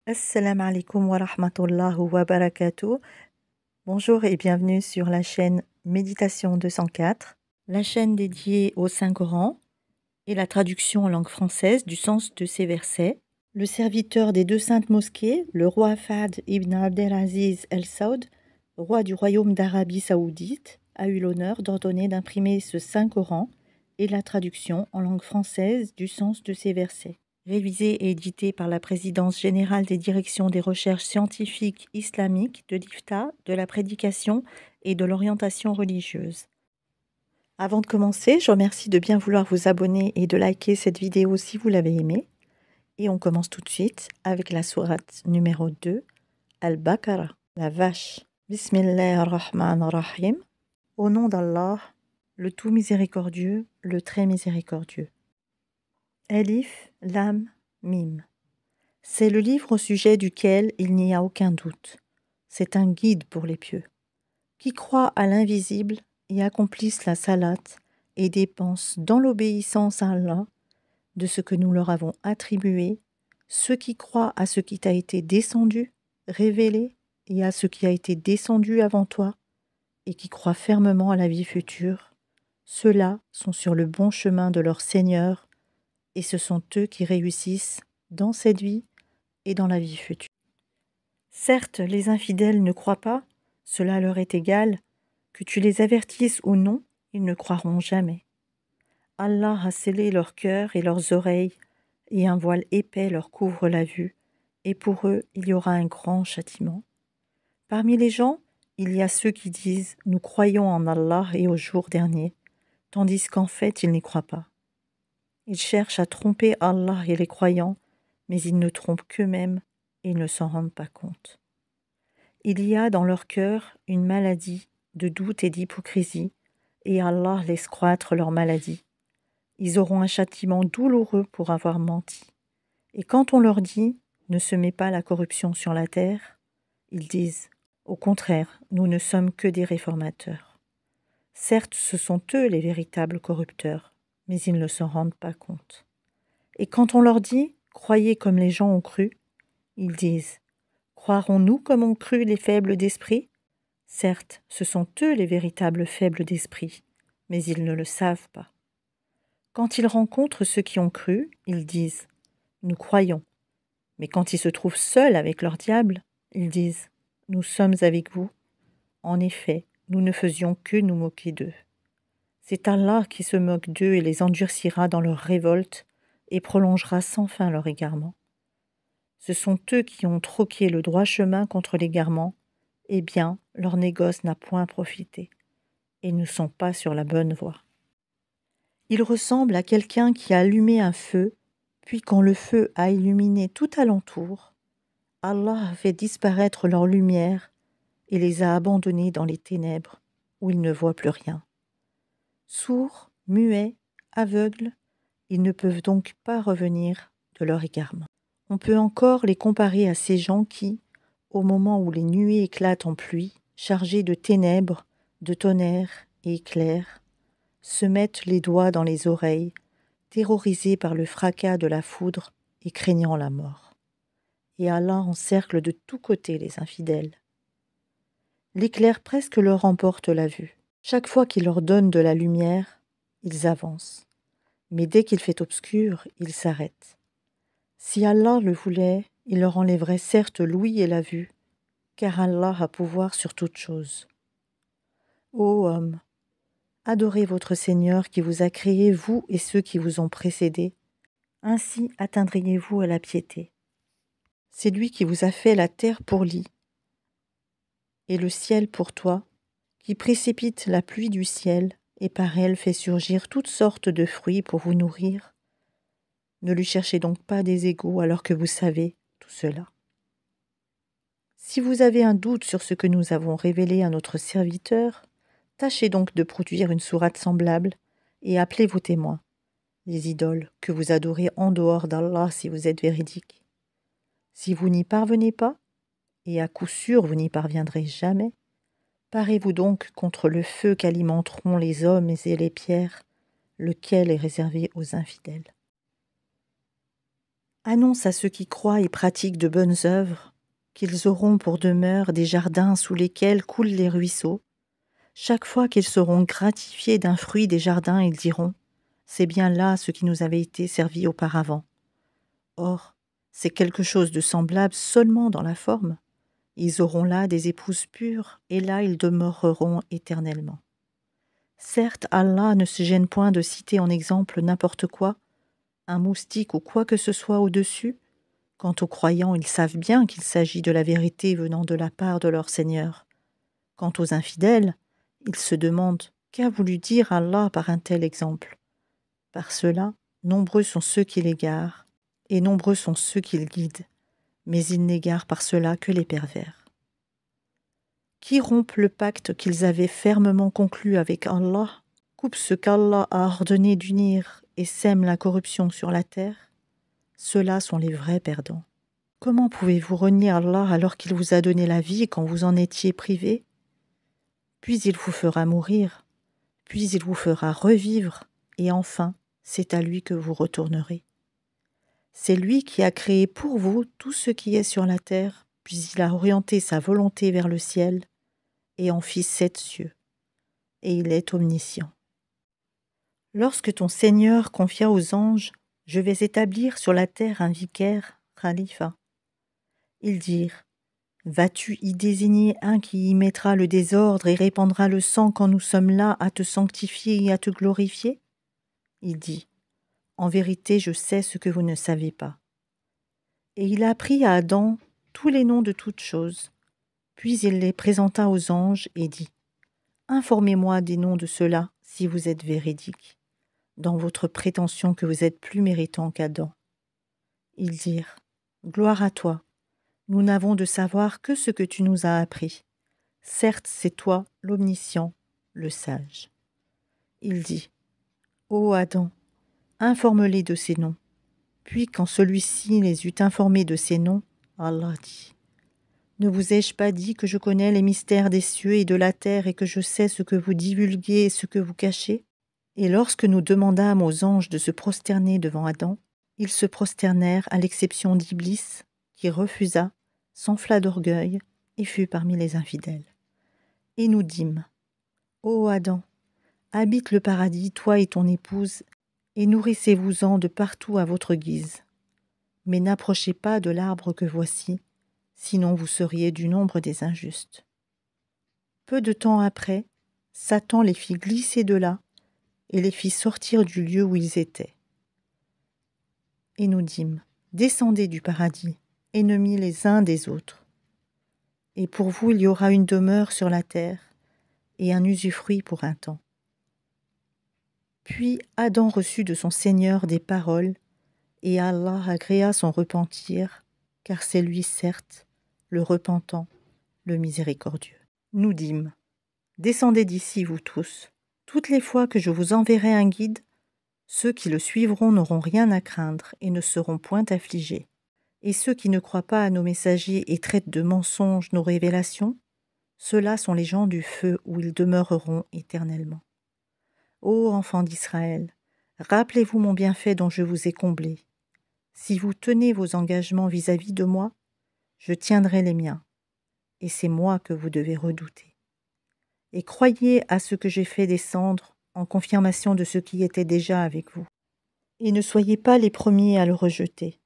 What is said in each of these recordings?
Assalamu alaikum wa rahmatullah wa barakatuh. Bonjour et bienvenue sur la chaîne Méditation 204, la chaîne dédiée au Saint-Coran et la traduction en langue française du sens de ces versets. Le serviteur des deux saintes mosquées, le roi Fahd ibn Abdelaziz El Saud, roi du royaume d'Arabie saoudite, a eu l'honneur d'ordonner d'imprimer ce Saint-Coran et la traduction en langue française du sens de ces versets. Révisé et édité par la Présidence générale des directions des recherches scientifiques islamiques, de l'IFTA, de la prédication et de l'orientation religieuse. Avant de commencer, je remercie de bien vouloir vous abonner et de liker cette vidéo si vous l'avez aimée. Et on commence tout de suite avec la sourate numéro 2, Al-Baqarah, la vache. Bismillahir-Rahmanir-Rahim. Au nom d'Allah, le tout miséricordieux, le très miséricordieux. Alif, Lam, Mim. C'est le livre au sujet duquel il n'y a aucun doute. C'est un guide pour les pieux, qui croient à l'invisible et accomplissent la salate et dépensent dans l'obéissance à Allah de ce que nous leur avons attribué, ceux qui croient à ce qui t'a été descendu, révélé, et à ce qui a été descendu avant toi, et qui croient fermement à la vie future, ceux-là sont sur le bon chemin de leur Seigneur, et ce sont eux qui réussissent dans cette vie et dans la vie future. Certes, les infidèles ne croient pas, cela leur est égal, que tu les avertisses ou non, ils ne croiront jamais. Allah a scellé leur cœur et leurs oreilles, et un voile épais leur couvre la vue, et pour eux il y aura un grand châtiment. Parmi les gens, il y a ceux qui disent « Nous croyons en Allah et au jour dernier », tandis qu'en fait ils n'y croient pas. Ils cherchent à tromper Allah et les croyants, mais ils ne trompent qu'eux-mêmes et ils ne s'en rendent pas compte. Il y a dans leur cœur une maladie de doute et d'hypocrisie, et Allah laisse croître leur maladie. Ils auront un châtiment douloureux pour avoir menti. Et quand on leur dit « Ne se met pas la corruption sur la terre », ils disent « Au contraire, nous ne sommes que des réformateurs ». Certes, ce sont eux les véritables corrupteurs, mais ils ne s'en rendent pas compte. Et quand on leur dit « Croyez comme les gens ont cru », ils disent « Croirons-nous comme ont cru les faibles d'esprit ?» Certes, ce sont eux les véritables faibles d'esprit, mais ils ne le savent pas. Quand ils rencontrent ceux qui ont cru, ils disent « Nous croyons ». Mais quand ils se trouvent seuls avec leur diable, ils disent « Nous sommes avec vous ». En effet, nous ne faisions que nous moquer d'eux. C'est Allah qui se moque d'eux et les endurcira dans leur révolte et prolongera sans fin leur égarement. Ce sont eux qui ont troqué le droit chemin contre l'égarement, eh bien, leur négoce n'a point profité. Ils ne sont pas sur la bonne voie. Ils ressemblent à quelqu'un qui a allumé un feu, puis quand le feu a illuminé tout alentour, Allah a fait disparaître leur lumière et les a abandonnés dans les ténèbres, où ils ne voient plus rien. Sourds, muets, aveugles, ils ne peuvent donc pas revenir de leur égarement. On peut encore les comparer à ces gens qui, au moment où les nuées éclatent en pluie, chargées de ténèbres, de tonnerre et éclairs, se mettent les doigts dans les oreilles, terrorisés par le fracas de la foudre et craignant la mort. Et Allah encercle de tous côtés les infidèles. L'éclair presque leur emporte la vue. Chaque fois qu'il leur donne de la lumière, ils avancent. Mais dès qu'il fait obscur, ils s'arrêtent. Si Allah le voulait, il leur enlèverait certes l'ouïe et la vue, car Allah a pouvoir sur toute chose. Ô homme, adorez votre Seigneur qui vous a créé, vous et ceux qui vous ont précédés, ainsi atteindriez-vous à la piété. C'est lui qui vous a fait la terre pour lit, et le ciel pour toi, qui précipite la pluie du ciel, et par elle fait surgir toutes sortes de fruits pour vous nourrir. Ne lui cherchez donc pas des égaux alors que vous savez tout cela. Si vous avez un doute sur ce que nous avons révélé à notre serviteur, tâchez donc de produire une sourate semblable et appelez vos témoins, les idoles que vous adorez en dehors d'Allah si vous êtes véridiques. Si vous n'y parvenez pas, et à coup sûr vous n'y parviendrez jamais, parez-vous donc contre le feu qu'alimenteront les hommes et les pierres, lequel est réservé aux infidèles. Annonce à ceux qui croient et pratiquent de bonnes œuvres qu'ils auront pour demeure des jardins sous lesquels coulent les ruisseaux. Chaque fois qu'ils seront gratifiés d'un fruit des jardins, ils diront « C'est bien là ce qui nous avait été servi auparavant ». Or, c'est quelque chose de semblable seulement dans la forme. Ils auront là des épouses pures, et là ils demeureront éternellement. Certes, Allah ne se gêne point de citer en exemple n'importe quoi, un moustique ou quoi que ce soit au-dessus. Quant aux croyants, ils savent bien qu'il s'agit de la vérité venant de la part de leur Seigneur. Quant aux infidèles, ils se demandent qu'a voulu dire Allah par un tel exemple. Par cela, nombreux sont ceux qui l'égarent, et nombreux sont ceux qui le guident, mais ils n'égarent par cela que les pervers. Qui rompent le pacte qu'ils avaient fermement conclu avec Allah, coupent ce qu'Allah a ordonné d'unir et sèment la corruption sur la terre, ceux-là sont les vrais perdants. Comment pouvez-vous renier Allah alors qu'il vous a donné la vie quand vous en étiez privé? Puis il vous fera mourir, puis il vous fera revivre, et enfin, c'est à lui que vous retournerez. C'est lui qui a créé pour vous tout ce qui est sur la terre, puis il a orienté sa volonté vers le ciel, et en fit 7 cieux, et il est omniscient. Lorsque ton Seigneur confia aux anges « Je vais établir sur la terre un vicaire, khalifa », ils dirent « Vas-tu y désigner un qui y mettra le désordre et répandra le sang quand nous sommes là à te sanctifier et à te glorifier ?» Il dit « En vérité, je sais ce que vous ne savez pas. » Et il apprit à Adam tous les noms de toutes choses. Puis il les présenta aux anges et dit « Informez-moi des noms de ceux-là si vous êtes véridiques, dans votre prétention que vous êtes plus méritant qu'Adam. » Ils dirent « Gloire à toi, nous n'avons de savoir que ce que tu nous as appris. Certes, c'est toi, l'omniscient, le sage. » Il dit « Ô Adam, informe-les de ces noms. » Puis quand celui-ci les eut informés de ces noms, Allah dit « Ne vous ai-je pas dit que je connais les mystères des cieux et de la terre et que je sais ce que vous divulguez et ce que vous cachez ?» Et lorsque nous demandâmes aux anges de se prosterner devant Adam, ils se prosternèrent à l'exception d'Iblis, qui refusa, s'enfla d'orgueil et fut parmi les infidèles. Et nous dîmes « Ô Adam, habite le paradis, toi et ton épouse, et nourrissez-vous-en de partout à votre guise. Mais n'approchez pas de l'arbre que voici, sinon vous seriez du nombre des injustes. » Peu de temps après, Satan les fit glisser de là et les fit sortir du lieu où ils étaient. Et nous dîmes, descendez du paradis, ennemis les uns des autres. Et pour vous il y aura une demeure sur la terre et un usufruit pour un temps. Puis Adam reçut de son Seigneur des paroles, et Allah agréa son repentir, car c'est lui, certes, le repentant, le miséricordieux. Nous dîmes, descendez d'ici, vous tous. Toutes les fois que je vous enverrai un guide, ceux qui le suivront n'auront rien à craindre et ne seront point affligés. Et ceux qui ne croient pas à nos messagers et traitent de mensonges nos révélations, ceux-là sont les gens du feu où ils demeureront éternellement. Ô enfants d'Israël, rappelez-vous mon bienfait dont je vous ai comblé. Si vous tenez vos engagements vis-à-vis de moi, je tiendrai les miens, et c'est moi que vous devez redouter. Et croyez à ce que j'ai fait descendre en confirmation de ce qui était déjà avec vous. Et ne soyez pas les premiers à le rejeter,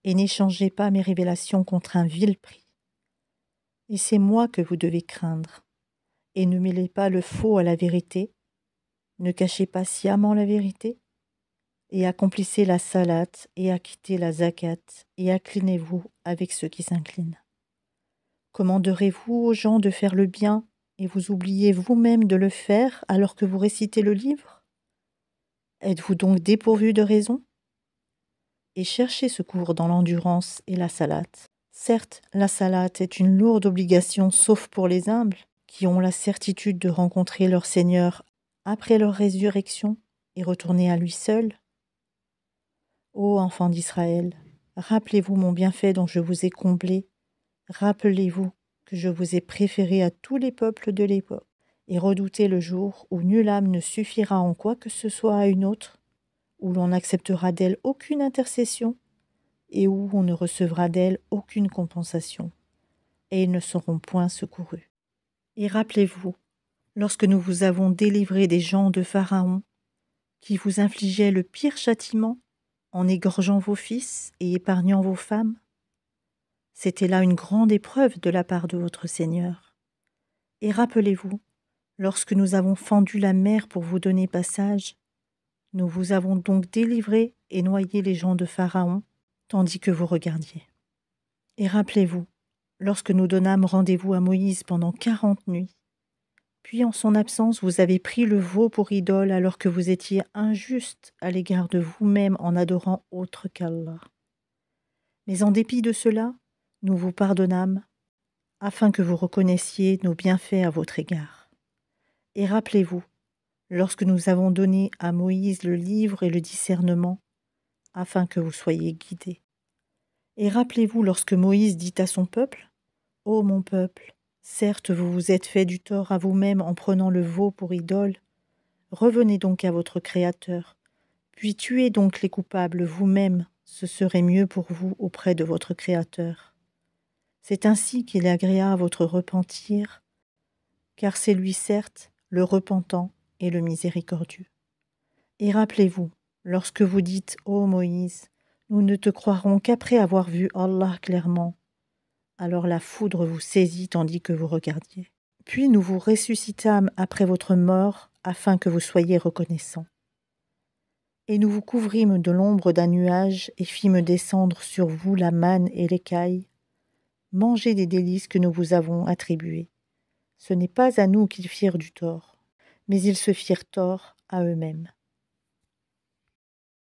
et n'échangez pas mes révélations contre un vil prix. Et c'est moi que vous devez craindre, et ne mêlez pas le faux à la vérité, ne cachez pas sciemment la vérité, et accomplissez la salate, et acquittez la zakat, et inclinez-vous avec ceux qui s'inclinent. Commanderez-vous aux gens de faire le bien, et vous oubliez vous-même de le faire alors que vous récitez le livre? Êtes-vous donc dépourvu de raison? Et cherchez secours dans l'endurance et la salate. Certes, la salate est une lourde obligation sauf pour les humbles, qui ont la certitude de rencontrer leur Seigneur après leur résurrection et retourner à lui seul. Ô enfants d'Israël, rappelez-vous mon bienfait dont je vous ai comblé, rappelez-vous que je vous ai préféré à tous les peuples de l'époque, et redoutez le jour où nulle âme ne suffira en quoi que ce soit à une autre, où l'on n'acceptera d'elle aucune intercession, et où on ne recevra d'elles aucune compensation, et ils ne seront point secourus. Et rappelez-vous, lorsque nous vous avons délivré des gens de Pharaon, qui vous infligeaient le pire châtiment en égorgeant vos fils et épargnant vos femmes, c'était là une grande épreuve de la part de votre Seigneur. Et rappelez-vous, lorsque nous avons fendu la mer pour vous donner passage, nous vous avons donc délivré et noyé les gens de Pharaon, tandis que vous regardiez. Et rappelez-vous, lorsque nous donnâmes rendez-vous à Moïse pendant 40 nuits, puis en son absence vous avez pris le veau pour idole alors que vous étiez injuste à l'égard de vous-même en adorant autre qu'Allah. Mais en dépit de cela, nous vous pardonnâmes, afin que vous reconnaissiez nos bienfaits à votre égard. Et rappelez-vous, lorsque nous avons donné à Moïse le livre et le discernement, afin que vous soyez guidés. Et rappelez-vous lorsque Moïse dit à son peuple, « Ô mon peuple, certes vous vous êtes fait du tort à vous-même en prenant le veau pour idole, revenez donc à votre Créateur, puis tuez donc les coupables vous-même, ce serait mieux pour vous auprès de votre Créateur. C'est ainsi qu'il agréa à votre repentir, car c'est lui certes le repentant et le miséricordieux. Et rappelez-vous, lorsque vous dites, ô Moïse, nous ne te croirons qu'après avoir vu Allah clairement, alors la foudre vous saisit tandis que vous regardiez. Puis nous vous ressuscitâmes après votre mort, afin que vous soyez reconnaissants. Et nous vous couvrîmes de l'ombre d'un nuage et fîmes descendre sur vous la manne et l'écaille. Mangez des délices que nous vous avons attribuées. Ce n'est pas à nous qu'ils firent du tort, mais ils se firent tort à eux-mêmes.